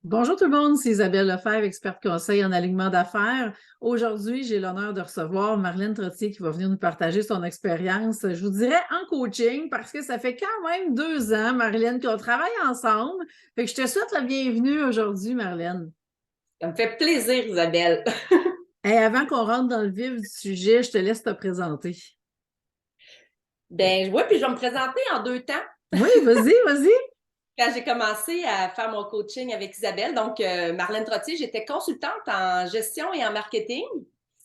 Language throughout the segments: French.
Bonjour tout le monde, c'est Isabelle Lefebvre, experte conseil en alignement d'affaires. Aujourd'hui, j'ai l'honneur de recevoir Marlène Trottier qui va venir nous partager son expérience, je vous dirais en coaching, parce que ça fait quand même 2 ans, Marlène, qu'on travaille ensemble. Fait que je te souhaite la bienvenue aujourd'hui, Marlène. Ça me fait plaisir, Isabelle. Et avant qu'on rentre dans le vif du sujet, je te laisse te présenter. Ben, oui, puis je vais me présenter en 2 temps. Oui, vas-y, vas-y. Quand j'ai commencé à faire mon coaching avec Isabelle, donc Marlène Trottier, j'étais consultante en gestion et en marketing.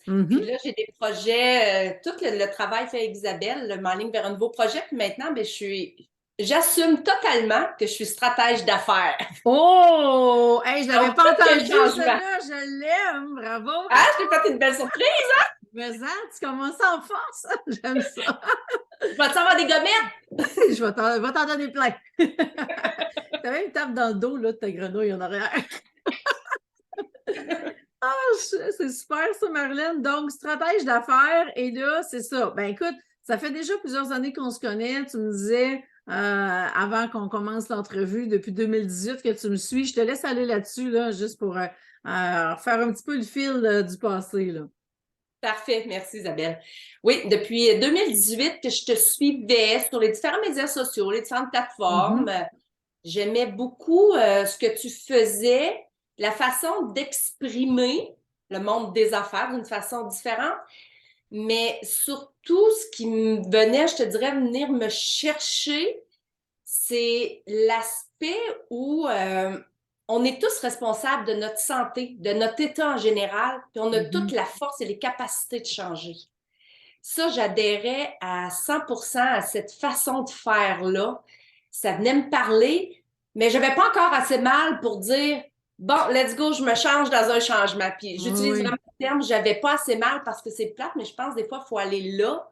Puis Mhm. là, j'ai des projets, tout le travail fait avec Isabelle, m'enligne vers un nouveau projet. Puis maintenant, ben, j'assume totalement que je suis stratège d'affaires. Oh! Hey, je l'avais Donc, pas tout est entendu, changement. celle-là, je l'aime, bravo! Ah, je t'ai fait une belle surprise. Mais ça, tu commences en force, j'aime ça. Je vais te avoir des gommettes. Je vais t'en donner plein. T'as même une tape dans le dos là, de ta grenouille en arrière. Ah, c'est super ça, Marlène. Donc, stratège d'affaires. Et là, c'est ça. Ben écoute, ça fait déjà plusieurs années qu'on se connaît. Tu me disais, avant qu'on commence l'entrevue, depuis 2018 que tu me suis. Je te laisse aller là-dessus, là, juste pour faire un petit peu le fil du passé, là. Parfait, merci Isabelle. Oui, depuis 2018 que je te suivais sur les différents médias sociaux, les différentes plateformes. Mhm. J'aimais beaucoup ce que tu faisais, la façon d'exprimer le monde des affaires d'une façon différente, mais surtout ce qui me venait, je te dirais, venir me chercher, c'est l'aspect où on est tous responsables de notre santé, de notre état en général, puis on a toute Mhm. la force et les capacités de changer. Ça, j'adhérais à 100% à cette façon de faire-là. Ça venait me parler, mais je n'avais pas encore assez mal pour dire bon, let's go, je me change dans un changement. Puis Oui, j'utilise oui, vraiment le terme, j'avais pas assez mal parce que c'est plate, mais je pense des fois, il faut aller là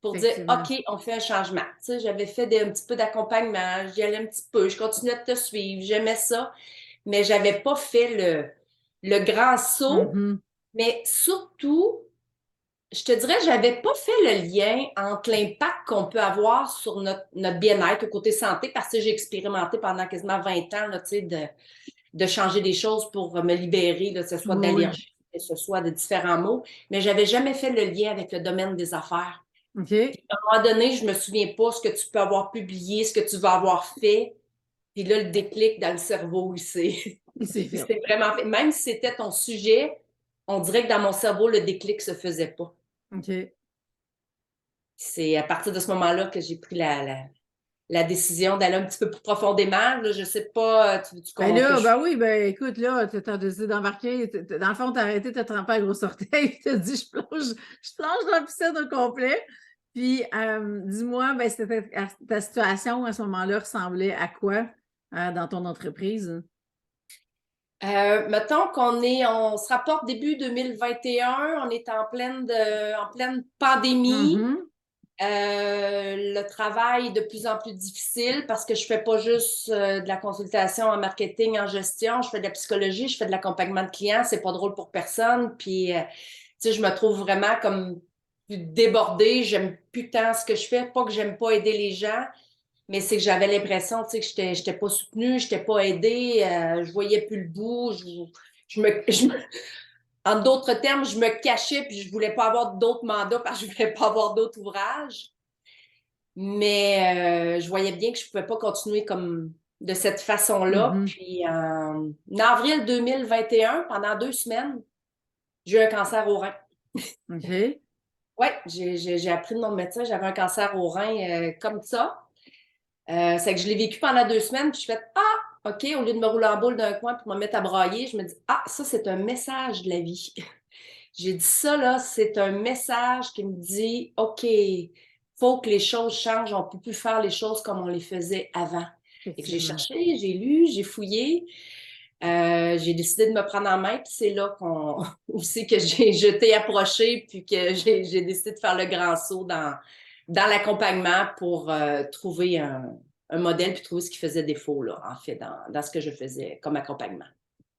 pour dire effectivement. OK, on fait un changement. Tu sais, j'avais fait un petit peu d'accompagnement, j'y allais un petit peu, je continuais de te suivre, j'aimais ça, mais j'avais pas fait le grand saut. Mhm. Mais surtout, je te dirais, j'avais pas fait le lien entre l'impact qu'on peut avoir sur notre bien-être, au côté santé, parce que j'ai expérimenté pendant quasiment 20 ans, là, tu sais, de changer des choses pour me libérer, là, que ce soit Oui, oui. d'allergie, que ce soit de différents maux, mais j'avais jamais fait le lien avec le domaine des affaires. OK. À un moment donné, je me souviens pas ce que tu peux avoir publié, ce que tu vas avoir fait, puis là, le déclic dans le cerveau, C'est il fait. s'est vraiment fait. Même si c'était ton sujet, on dirait que dans mon cerveau, le déclic se faisait pas. OK. C'est à partir de ce moment-là que j'ai pris la décision d'aller un petit peu plus profondément. Là, je sais pas, tu veux Ben que là, je... ben oui, ben écoute, là, t'as décidé d'embarquer. Dans le fond, t'as arrêté, t'as trempé à gros orteil, t'as dit, je plonge dans la piscine au complet. Puis, dis-moi, ben, ta situation à ce moment-là ressemblait à quoi dans ton entreprise? Mettons on se rapporte début 2021, on est en pleine pandémie. Mhm. Le travail est de plus en plus difficile parce que je fais pas juste de la consultation en marketing, en gestion, je fais de la psychologie, je fais de l'accompagnement de clients, c'est pas drôle pour personne. Puis, tu sais, je me trouve vraiment comme débordée, j'aime plus tant ce que je fais, pas que j'aime pas aider les gens, mais c'est que j'avais l'impression, tu sais, que j'étais pas soutenue, j'étais pas aidée, je voyais plus le bout, en d'autres termes, je me cachais puis je voulais pas avoir d'autres mandats parce que je voulais pas avoir d'autres ouvrages. Mais je voyais bien que je pouvais pas continuer comme de cette façon-là. Mhm. Puis en avril 2021, pendant 2 semaines, j'ai eu un cancer au rein. OK. Oui, j'ai appris de mon médecin, j'avais un cancer au rein comme ça. C'est que je l'ai vécu pendant 2 semaines, puis je fais ah, OK, au lieu de me rouler en boule d'un coin pour me mettre à brailler, je me dis ah, ça, c'est un message de la vie. J'ai dit ça, là, c'est un message qui me dit OK, faut que les choses changent, on ne peut plus faire les choses comme on les faisait avant. Et que j'ai Effectivement. cherché, j'ai lu, j'ai fouillé, j'ai décidé de me prendre en main, puis c'est là qu'on aussi que je t'ai approché, puis que j'ai décidé de faire le grand saut dans l'accompagnement pour trouver un modèle, puis trouver ce qui faisait défaut, là, en fait, dans ce que je faisais comme accompagnement.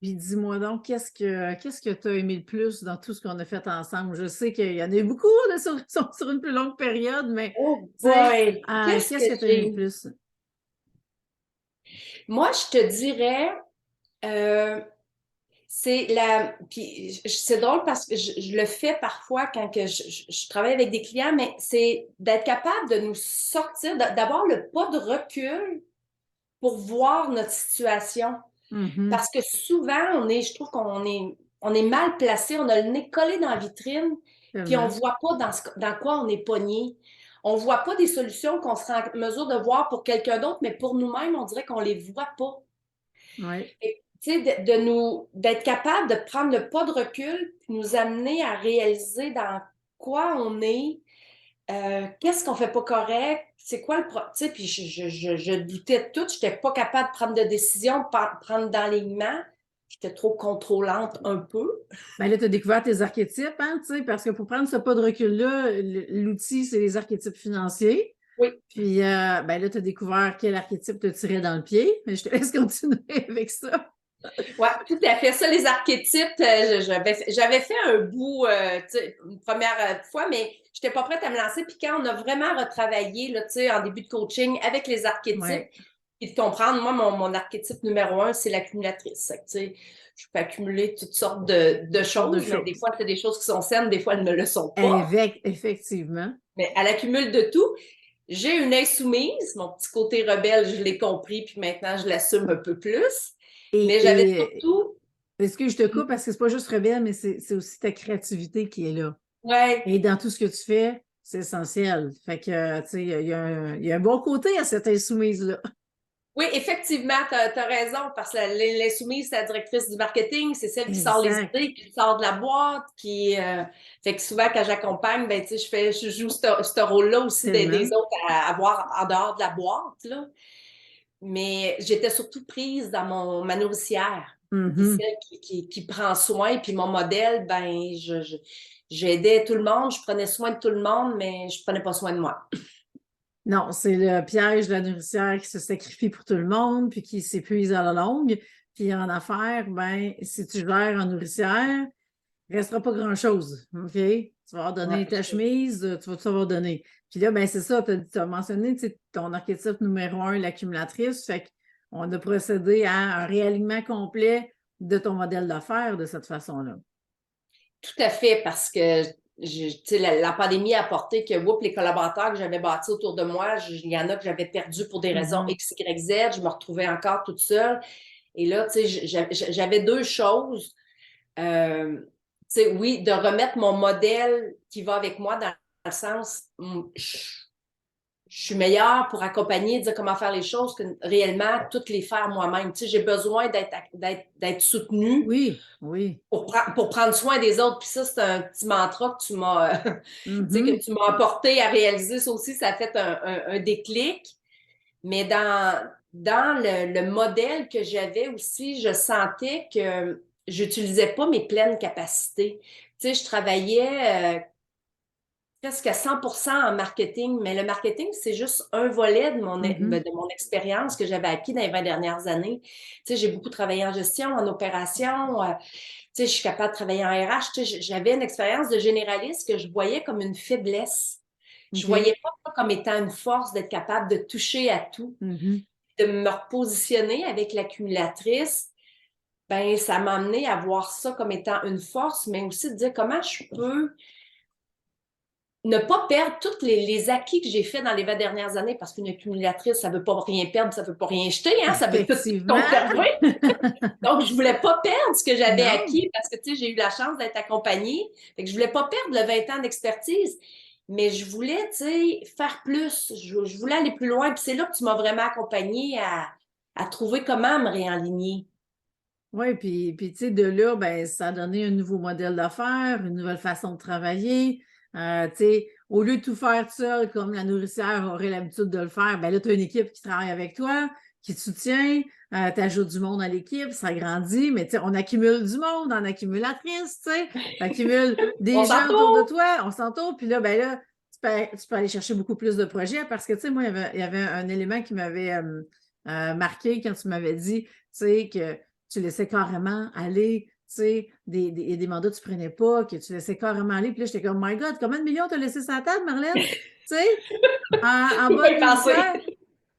Puis dis-moi donc, qu'est-ce que tu as aimé le plus dans tout ce qu'on a fait ensemble? Je sais qu'il y en a eu beaucoup là, sur une plus longue période, mais Oh tu sais, boy! Qu'est-ce qu'est-ce que que tu as aimé le j'ai... plus? Moi, je te dirais, C'est drôle parce que je le fais parfois quand que je travaille avec des clients, mais c'est d'être capable de nous sortir, d'avoir le pas de recul pour voir notre situation. Mhm. Parce que souvent, je trouve on est mal placé, on a le nez collé dans la vitrine, puis on ne Tellement. voit pas dans quoi on est pogné. On ne voit pas des solutions qu'on sera en mesure de voir pour quelqu'un d'autre, mais pour nous-mêmes, on dirait qu'on ne les voit pas. Oui. Et, tu sais, d'être capable de prendre le pas de recul, puis nous amener à réaliser dans quoi on est, qu'est-ce qu'on fait pas correct, c'est quoi le tu sais, puis je doutais de tout, je n'étais pas capable de prendre de décision, prendre d'enlignement, j'étais trop contrôlante un peu. Ben là, tu as découvert tes archétypes, hein, tu sais, parce que pour prendre ce pas de recul-là, l'outil, c'est les archétypes financiers. Oui. Puis, ben là, tu as découvert quel archétype te tirait dans le pied. Mais je te laisse continuer avec ça. Oui, tout à fait. Ça, les archétypes, j'avais fait un bout une première fois, mais je n'étais pas prête à me lancer. Puis quand on a vraiment retravaillé là, en début de coaching avec les archétypes, Ouais. et de comprendre, moi, mon archétype numéro 1, c'est l'accumulatrice. Je peux accumuler toutes sortes de Toutes sortes de choses, mais des choses. fois, c'est des choses qui sont saines, des fois, elles ne le sont pas. Effectivement. Mais elle accumule de tout. J'ai une insoumise, mon petit côté rebelle, je l'ai compris, puis maintenant, je l'assume un peu plus. Mais j'avais Et surtout. est-ce que je te coupe parce que c'est pas juste rebelle, mais c'est aussi ta créativité qui est là. Ouais. Et dans tout ce que tu fais, c'est essentiel. Fait que, tu sais, il y a un bon côté à cette insoumise-là. Oui, effectivement, tu as raison, parce que l'insoumise, c'est la directrice du marketing, c'est celle qui sort les Exact. idées, qui sort de la boîte, qui fait que souvent quand j'accompagne, ben, tu sais, je joue ce rôle-là aussi d'aider les Tellement. autres à voir en dehors de la boîte, là. Mais j'étais surtout prise dans ma nourricière, qui est Mhm. celle qui prend soin, puis mon modèle, ben, j'aidais tout le monde, je prenais soin de tout le monde, mais je prenais pas soin de moi. Non, c'est le piège de la nourricière qui se sacrifie pour tout le monde, puis qui s'épuise à la longue. Puis en affaires, ben, si tu gères en nourricière, il ne restera pas grand-chose. OK? Tu vas avoir donné ta Ouais, chemise, tu vas tout savoir donner. Puis là, ben, c'est ça, tu as mentionné ton archétype numéro 1, l'accumulatrice. Fait qu'on a procédé à un réalignement complet de ton modèle d'affaires de cette façon-là. tout à fait, parce que la pandémie a apporté que les collaborateurs que j'avais bâtis autour de moi, il y en a que j'avais perdus pour des raisons Mhm. X, Y, Z. Je me retrouvais encore toute seule. Et là, j'avais deux choses. Euh, oui, de remettre mon modèle qui va avec moi dans le sens, je suis meilleure pour accompagner, dire comment faire les choses que réellement toutes les faire moi-même. J'ai besoin d'être soutenue Oui, oui. pour prendre soin des autres. Puis ça, c'est un petit mantra que Mhm. tu m'as apporté à réaliser. Ça aussi, ça a fait un déclic. Mais dans le modèle que j'avais aussi, je sentais que j'utilisais pas mes pleines capacités. Je travaillais presque à 100% en marketing, mais le marketing, c'est juste un volet Mhm. de mon expérience que j'avais acquis dans les 20 dernières années. J'ai beaucoup travaillé en gestion, en opération, je suis capable de travailler en RH. J'avais une expérience de généraliste que je voyais comme une faiblesse. Je ne OK. voyais pas ça comme étant une force d'être capable de toucher à tout, Mhm. de me repositionner avec l'accumulatrice. Ben, ça m'a amené à voir ça comme étant une force, mais aussi de dire comment je peux ne pas perdre tous les acquis que j'ai faits dans les 20 dernières années, parce qu'une accumulatrice, ça ne veut pas rien perdre, ça ne veut pas rien jeter, hein, ça veut tout Effectivement. conserver. Donc, je ne voulais pas perdre ce que j'avais Non. acquis parce que, j'ai eu la chance d'être accompagnée. Fait que je ne voulais pas perdre le 20 ans d'expertise, mais je voulais, faire plus. Je voulais aller plus loin. Puis c'est là que tu m'as vraiment accompagnée à trouver comment me réaligner. Oui, puis tu sais, de là, ben, ça a donné un nouveau modèle d'affaires, une nouvelle façon de travailler. Tu sais, au lieu de tout faire seul, comme la nourricière aurait l'habitude de le faire, ben là, tu as une équipe qui travaille avec toi, qui te soutient, tu ajoutes du monde à l'équipe, ça grandit, mais tu sais, on accumule du monde en accumulatrice, tu sais, tu accumules On des gens autour de s'entoure! toi, on s'entoure, puis là, ben là, tu peux aller chercher beaucoup plus de projets parce que, tu sais, moi, il y avait un élément qui m'avait marqué quand tu m'avais dit, tu sais, que tu laissais carrément aller, tu sais, des mandats que tu ne prenais pas, que tu laissais carrément aller. Puis là, j'étais comme, my God, combien de millions t'as laissé sur la table, Marlène? Tu sais, en Je peux pas bonne y penser. nourricière.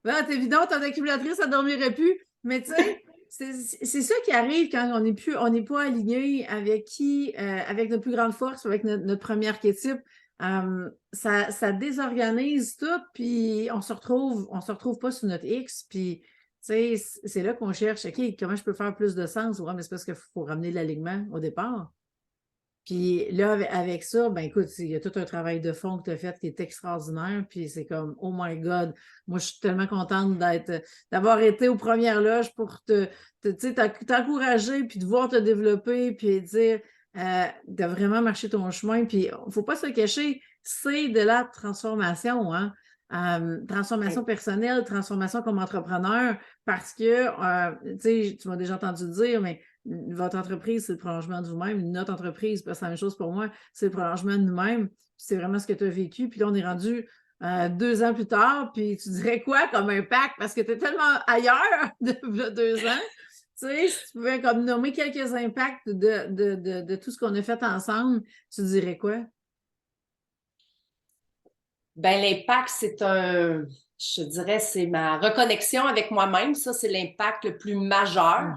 Ben, t'es évident, ton accumulatrice, ça ne dormirait plus. Mais tu sais, c'est ça qui arrive quand on n'est pas aligné avec avec notre plus grande force, avec notre premier archétype. Ça désorganise tout, puis on se retrouve pas sur notre X, puis tu sais, c'est là qu'on cherche, OK, comment je peux faire plus de sens? Ouais, mais c'est parce qu'il faut ramener l'alignement au départ. Puis là, avec ça, ben écoute, il y a tout un travail de fond que tu as fait qui est extraordinaire. Puis c'est comme, oh my God, moi, je suis tellement contente d'avoir été aux premières loges pour t'encourager, puis de voir te développer, puis dire, de vraiment marcher ton chemin. Puis il ne faut pas se cacher, c'est de la transformation, hein. Transformation personnelle, transformation comme entrepreneur, parce que, tu sais, tu m'as déjà entendu dire, mais votre entreprise, c'est le prolongement de vous-même. Notre entreprise, c'est la même chose pour moi, c'est le prolongement de nous-mêmes. C'est vraiment ce que tu as vécu. Puis là, on est rendu 2 ans plus tard, puis tu dirais quoi comme impact? Parce que tu es tellement ailleurs de 2 ans. Tu sais, si tu pouvais comme nommer quelques impacts de tout ce qu'on a fait ensemble, tu dirais quoi? Ben, l'impact, je dirais, c'est ma reconnexion avec moi-même. Ça, c'est l'impact le plus majeur.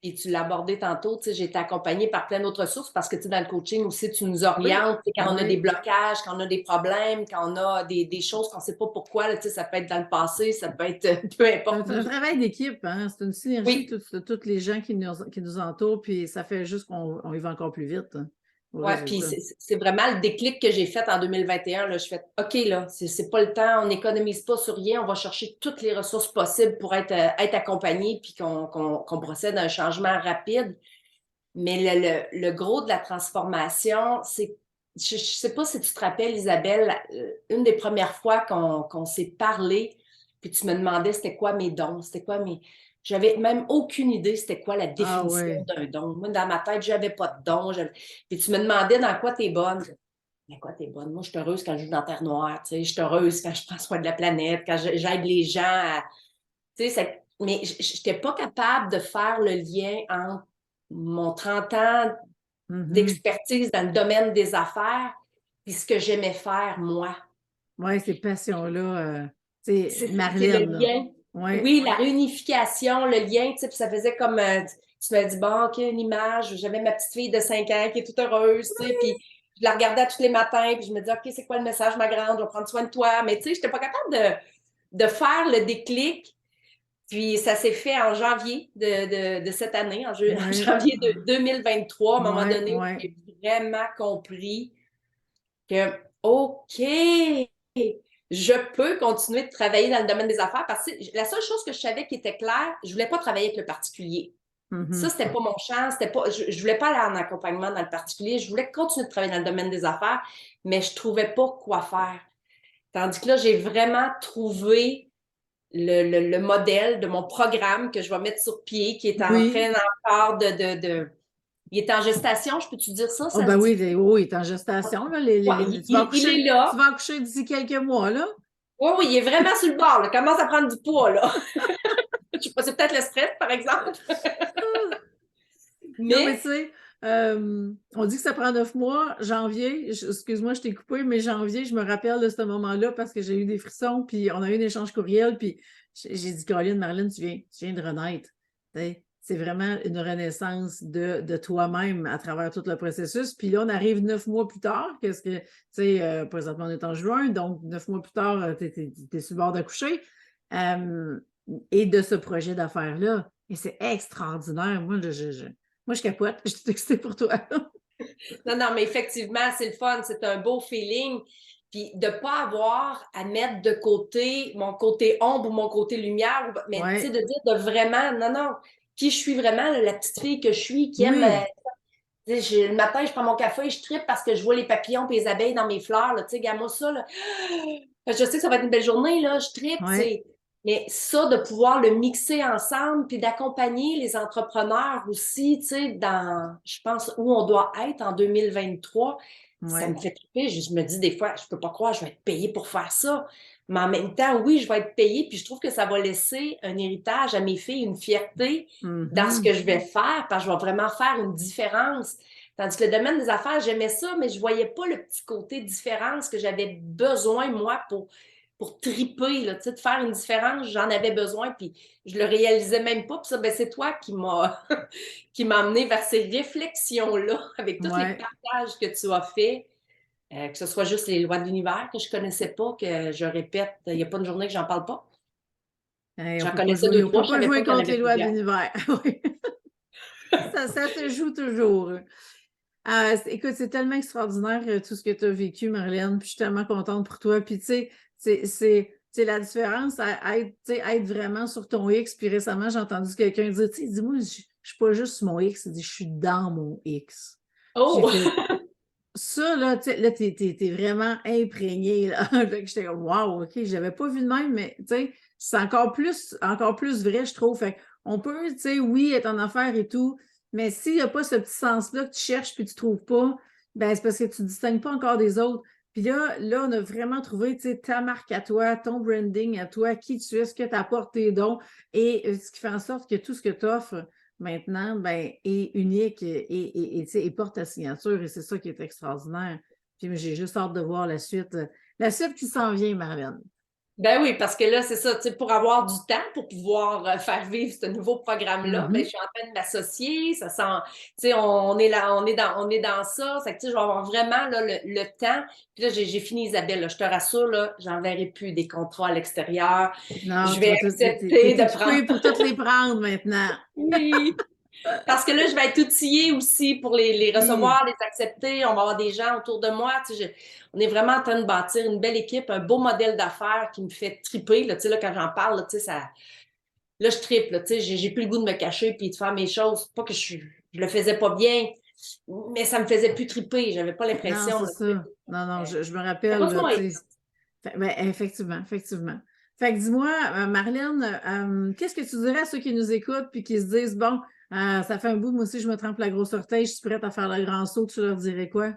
Et tu l'as abordé tantôt, tu sais, j'ai été accompagnée par plein d'autres ressources parce que, tu sais, dans le coaching aussi, tu nous orientes, tu sais, quand on a des blocages, quand on a des problèmes, quand on a des choses qu'on ne sait pas pourquoi, là, tu sais, ça peut être dans le passé, ça peut être peu importe. C'est un travail d'équipe, hein? C'est une synergie, tous les gens qui nous entourent, puis ça fait juste qu'on y va encore plus vite. Hein, oui, puis c'est vraiment le déclic que j'ai fait en 2021. Là. Je fais OK, là, c'est pas le temps, on n'économise pas sur rien, on va chercher toutes les ressources possibles pour être accompagné puis qu'on procède à un changement rapide. Mais le gros de la transformation, c'est, je ne sais pas si tu te rappelles, Isabelle, une des premières fois qu'on s'est parlé, puis tu me demandais c'était quoi mes dons, c'était quoi mes... J'avais même aucune idée c'était quoi la définition d'un don. Moi, dans ma tête, je n'avais pas de don. Puis tu me demandais dans quoi tu es bonne. Dans quoi tu es bonne? Moi, je suis heureuse quand je joue dans Terre Noire. Tu sais, je suis heureuse quand je prends soin de la planète, quand j'aide les gens à... Tu sais, mais je n'étais pas capable de faire le lien entre mon 30 ans d'expertise dans le domaine des affaires puis ce que j'aimais faire, moi. Oui, ces passions-là, c'est C'est Marlène, le là. lien. Ouais. Oui, la réunification, le lien, tu sais, puis ça faisait comme, tu m'as dit, bon, OK, une image, j'avais ma petite fille de 5 ans qui est toute heureuse, tu sais, puis je la regardais tous les matins, puis je me disais, OK, c'est quoi le message, ma grande, je vais prendre soin de toi, mais tu sais, je n'étais pas capable de faire le déclic. Puis ça s'est fait en janvier de cette année, en janvier de 2023, à un moment donné, où j'ai vraiment compris que, OK, je peux continuer de travailler dans le domaine des affaires parce que la seule chose que je savais qui était claire, je ne voulais pas travailler avec le particulier. Ça, c'était pas mon champ. Je ne voulais pas aller en accompagnement dans le particulier. Je voulais continuer de travailler dans le domaine des affaires, mais je ne trouvais pas quoi faire. Tandis que là, j'ai vraiment trouvé le modèle de mon programme que je vais mettre sur pied, qui est en train encore il est en gestation, je peux-tu dire ça? Oh, ben oui, il est en gestation. Là, il est là. Tu vas accoucher d'ici quelques mois, là? Oui, oui, il est vraiment sur le bord. Là. Il commence à prendre du poids, là. Je sais pas, c'est peut-être le stress, par exemple. Non, mais tu sais, on dit que ça prend 9 mois. Janvier, excuse-moi, je t'ai coupé, mais janvier, je me rappelle de ce moment-là parce que j'ai eu des frissons, puis on a eu un échange courriel, puis j'ai dit, Caroline, Marlène, tu viens de renaître. C'est vraiment une renaissance de toi-même à travers tout le processus. Puis là, on arrive 9 mois plus tard, qu'est-ce que, tu sais, présentement, on est en juin, donc 9 mois plus tard, tu es sur le bord d'accoucher. Et de ce projet d'affaires-là. Et c'est extraordinaire. Moi, je capote. Je suis tout excitée pour toi. Non, mais effectivement, c'est le fun. C'est un beau feeling. Puis de ne pas avoir à mettre de côté mon côté ombre ou mon côté lumière, mais tu sais, de dire de vraiment, non, qui je suis vraiment, la petite fille que je suis, qui aime. Le matin, je prends mon café, je trippe parce que je vois les papillons et les abeilles dans mes fleurs. Tu sais, regarde-moi ça. Là. Je sais que ça va être une belle journée, là, je trippe. Mais ça, de pouvoir le mixer ensemble puis d'accompagner les entrepreneurs aussi, tu sais, dans, je pense, où on doit être en 2023, ça me fait tripper. Je me dis des fois, je peux pas croire, je vais être payée pour faire ça. Mais en même temps, oui, je vais être payée, puis je trouve que ça va laisser un héritage à mes filles, une fierté dans ce que je vais faire, parce que je vais vraiment faire une différence. Tandis que le domaine des affaires, j'aimais ça, mais je voyais pas le petit côté différence que j'avais besoin, moi, pour pour triper, là, tu sais, de faire une différence, j'en avais besoin, puis je le réalisais même pas. Puis ça, ben, c'est toi qui m'a qui m'a amené vers ces réflexions-là, avec tous les Ouais. partages que tu as faits, que ce soit juste les lois de l'univers que je connaissais pas, que je répète, il n'y a pas une journée que j'en parle pas. Hey, J'en connaissais deux, on trois, peut je pas savais pas jouer qu'il y en contre avait les lois de plusieurs. l'univers. Oui. Ça se joue toujours. Écoute, c'est tellement extraordinaire tout ce que tu as vécu, Marlène, puis je suis tellement contente pour toi. Puis tu sais, c'est la différence à être, tu sais, être vraiment sur ton X. Puis récemment, j'ai entendu quelqu'un dire, tu sais, dis-moi, je suis pas juste sur mon X, il dit, je suis dans mon X. J'ai Oh! fait ça, là, tu sais, là, t'es vraiment imprégné, là. Fait que j'étais comme, wow, OK, j'avais pas vu de même, mais tu sais, c'est encore plus vrai, je trouve. Fait on peut, tu sais, oui, être en affaires et tout, mais s'il n'y a pas ce petit sens-là que tu cherches puis tu trouves pas, ben c'est parce que tu ne distingues pas encore des autres. Puis là, on a vraiment trouvé, tu sais, ta marque à toi, ton branding à toi, qui tu es, ce que tu apportes tes dons et ce qui fait en sorte que tout ce que tu offres maintenant, ben, est unique et porte ta signature et c'est ça qui est extraordinaire. Puis j'ai juste hâte de voir la suite qui s'en vient, Marlène. Ben oui, parce que là, c'est ça, tu sais, pour avoir du temps, pour pouvoir faire vivre ce nouveau programme-là, ben, je Mhm. suis en train de m'associer, ça sent, tu sais, on est là, on est dans ça, c'est que, tu sais, je vais avoir vraiment, là, le temps. Puis là, j'ai fini, Isabelle, là, je te rassure, là, j'enverrai plus des contrats à l'extérieur. Non, Je tu vais vas tout, t'es accepter de prendre. équipé pour toutes les prendre maintenant. Oui. Parce que là, je vais être outillée aussi pour les Oui. recevoir, les accepter. On va avoir des gens autour de moi. Tu sais, on est vraiment en train de bâtir une belle équipe, un beau modèle d'affaires qui me fait triper. Là, tu sais, là, quand j'en parle, là, tu sais, là, je tripe. Là, tu sais, j'ai plus le goût de me cacher puis de faire mes choses. Pas que je le faisais pas bien, mais ça me faisait plus triper. J'avais pas Non, l'impression. c'est Là, tu sais, ça. Non, non, je me c'est rappelle, pas là, son tu X. sais. Ben, effectivement, effectivement. Fait que dis-moi, Marlène, qu'est-ce que tu dirais à ceux qui nous écoutent puis qui se disent, bon, ça fait un bout, moi aussi, je me trempe la grosse orteil, je suis prête à faire le grand saut, tu leur dirais quoi?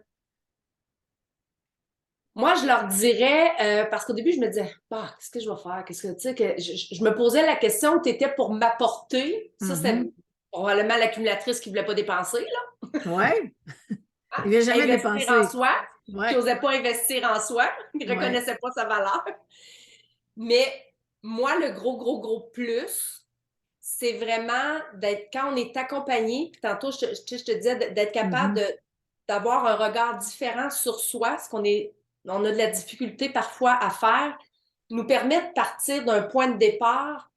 Moi, je leur dirais, parce qu'au début, je me disais, bah, qu'est-ce que je vais faire? Qu'est-ce que, tu sais, que je me posais la question, tu étais pour m'apporter. Ça, c'est Mhm. probablement l'accumulatrice qui ne voulait pas dépenser, là. Ouais, Hein? il ne jamais Investir en dépensé. soi, qui Ouais, n'osait pas investir en soi, qui ne ouais. reconnaissait pas sa valeur. Mais moi, le gros, gros, gros plus, c'est vraiment d'être, quand on est accompagné, puis tantôt, je te disais, d'être capable Mhm. d'avoir un regard différent sur soi, ce on a de la difficulté parfois à faire, nous permet de partir d'un point de départ,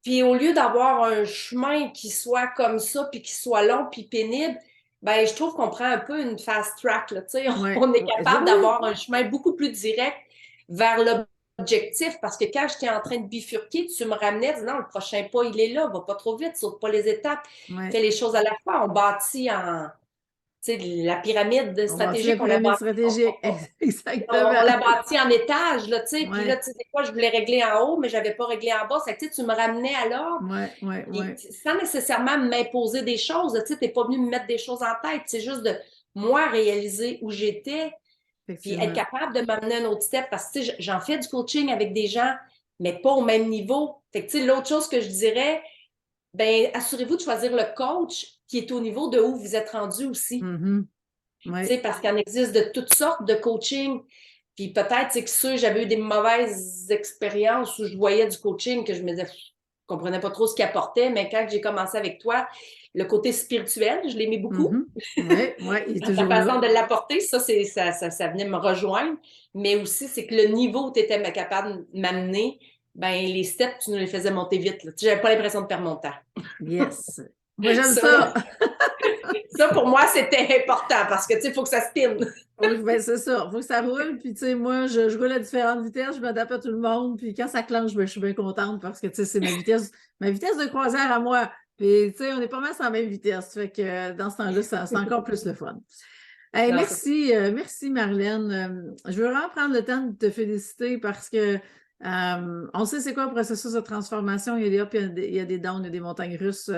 puis au lieu d'avoir un chemin qui soit comme ça, puis qui soit long, puis pénible, ben je trouve qu'on prend un peu une fast track, là, tu sais, Ouais, on est ouais. capable Oui, d'avoir un chemin beaucoup plus direct vers l'objectif, parce que quand j'étais en train de bifurquer, tu me ramenais, dis non, le prochain pas, il est là, va pas trop vite, saute pas les étapes, ouais. fais les choses à la fois, on bâtit tu sais, la pyramide On bâtit la stratégique, on la pyramide bâtit, stratégique. on Exactement. l'a bâti en étage, là, tu sais, puis là, Ouais, tu sais, quoi, je voulais régler en haut, mais j'avais pas réglé en bas, c'est que, tu me ramenais à l'ordre, ouais, ouais, puis ouais. sans nécessairement m'imposer des choses, tu sais, t'es pas venu me mettre des choses en tête, c'est juste de, moi, réaliser où j'étais, puis être Effectivement. capable de m'amener un autre step, parce que, tu sais, j'en fais du coaching avec des gens, mais pas au même niveau. Fait que, tu sais, l'autre chose que je dirais, ben, assurez-vous de choisir le coach qui est au niveau de où vous êtes rendu aussi. Mhm. Tu sais, Ouais. parce qu'il en existe de toutes sortes de coaching. Puis peut-être, c'est que ceux, j'avais eu des mauvaises expériences où je voyais du coaching que je me disais, je comprenais pas trop ce qu'il apportait, mais quand j'ai commencé avec toi, le côté spirituel, je l'aimais beaucoup. Mhm. Ouais, ouais, il est Ta toujours façon là. de l'apporter, ça venait me rejoindre. Mais aussi, c'est que le niveau où tu étais capable de m'amener, ben les steps, tu nous les faisais monter vite. Là. Tu n'avais pas l'impression de perdre mon temps. Yes. Moi, j'aime Ça, ça. ça, pour moi, c'était important parce que, tu sais, il faut que ça spinne. Ben, c'est ça. Il faut que ça roule. Puis, tu sais, moi, je roule à différentes vitesses. Je m'adapte à tout le monde. Puis, quand ça clenche, ben, je suis bien contente parce que, tu sais, c'est ma vitesse de croisière à moi. Puis, tu sais, on est pas mal sur la même vitesse. Fait que dans ce temps-là, c'est encore plus le fun. Hey, Non, merci, merci Marlène. Je veux vraiment prendre le temps de te féliciter parce que on sait c'est quoi le processus de transformation. Il y a des ups, il y a des downs, il y a des montagnes russes.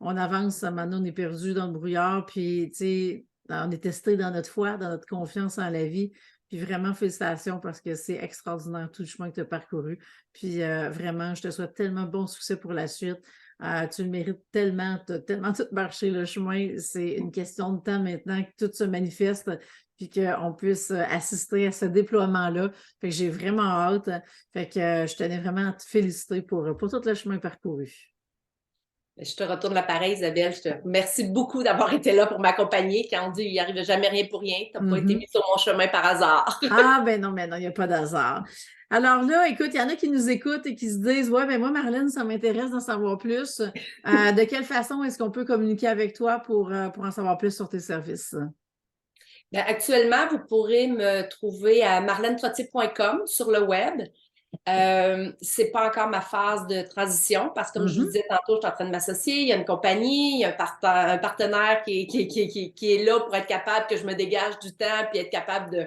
On avance, maintenant on est perdu dans le brouillard. Puis, tu sais, on est testé dans notre foi, dans notre confiance en la vie. Puis vraiment, félicitations parce que c'est extraordinaire tout le chemin que tu as parcouru. Puis vraiment, je te souhaite tellement bon succès pour la suite. Tu le mérites tellement, tu as tellement tout marché le chemin. C'est une question de temps maintenant que tout se manifeste. puis qu'on puisse assister à ce déploiement-là. Fait que j'ai vraiment hâte. Fait que je tenais vraiment à te féliciter pour tout le chemin parcouru. Je te retourne l'appareil, Isabelle. Je te remercie beaucoup d'avoir été là pour m'accompagner. Quand on dit qu'il n'y arrive jamais rien pour rien, tu n'as pas été mis sur mon chemin par hasard. Ah, ben non, il n'y a pas d'hasard. Alors là, écoute, il y en a qui nous écoutent et qui se disent, ouais, ben moi, Marlène, ça m'intéresse d'en savoir plus. De quelle façon est-ce qu'on peut communiquer avec toi pour en savoir plus sur tes services? Ben, actuellement, vous pourrez me trouver à marlenetrottier.com sur le web. C'est pas encore ma phase de transition parce que, comme je vous disais tantôt, je suis en train de m'associer. Il y a une compagnie, il y a un partenaire qui est là pour être capable que je me dégage du temps puis être capable de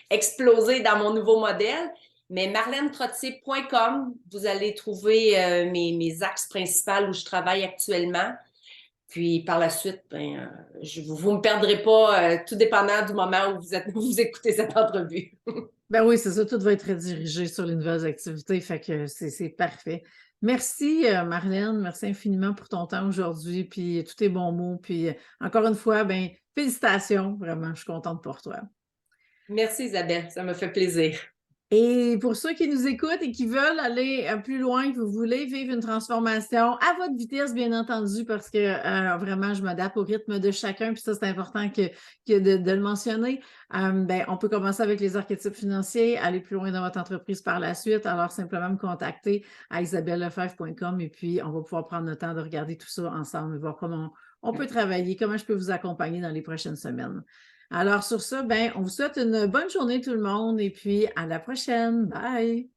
exploser dans mon nouveau modèle. Mais marlenetrottier.com, vous allez trouver mes axes principaux où je travaille actuellement. Puis par la suite, vous ne me perdrez pas, tout dépendant du moment où vous écoutez cette entrevue. Ben oui, c'est ça, tout va être redirigé sur les nouvelles activités, fait que c'est parfait. Merci, Marlène, merci infiniment pour ton temps aujourd'hui, puis tous tes bons mots, puis encore une fois, ben félicitations, vraiment, je suis contente pour toi. Merci Isabelle, ça me fait plaisir. Et pour ceux qui nous écoutent et qui veulent aller plus loin, que vous voulez vivre une transformation à votre vitesse, bien entendu, parce que vraiment, je m'adapte au rythme de chacun, puis ça, c'est important de le mentionner. Ben, on peut commencer avec les archétypes financiers, aller plus loin dans votre entreprise par la suite. Alors, simplement me contacter à isabellefebvre.com et puis on va pouvoir prendre le temps de regarder tout ça ensemble et voir comment on peut travailler, comment je peux vous accompagner dans les prochaines semaines. Alors, sur ça, ben, on vous souhaite une bonne journée tout le monde et puis à la prochaine. Bye!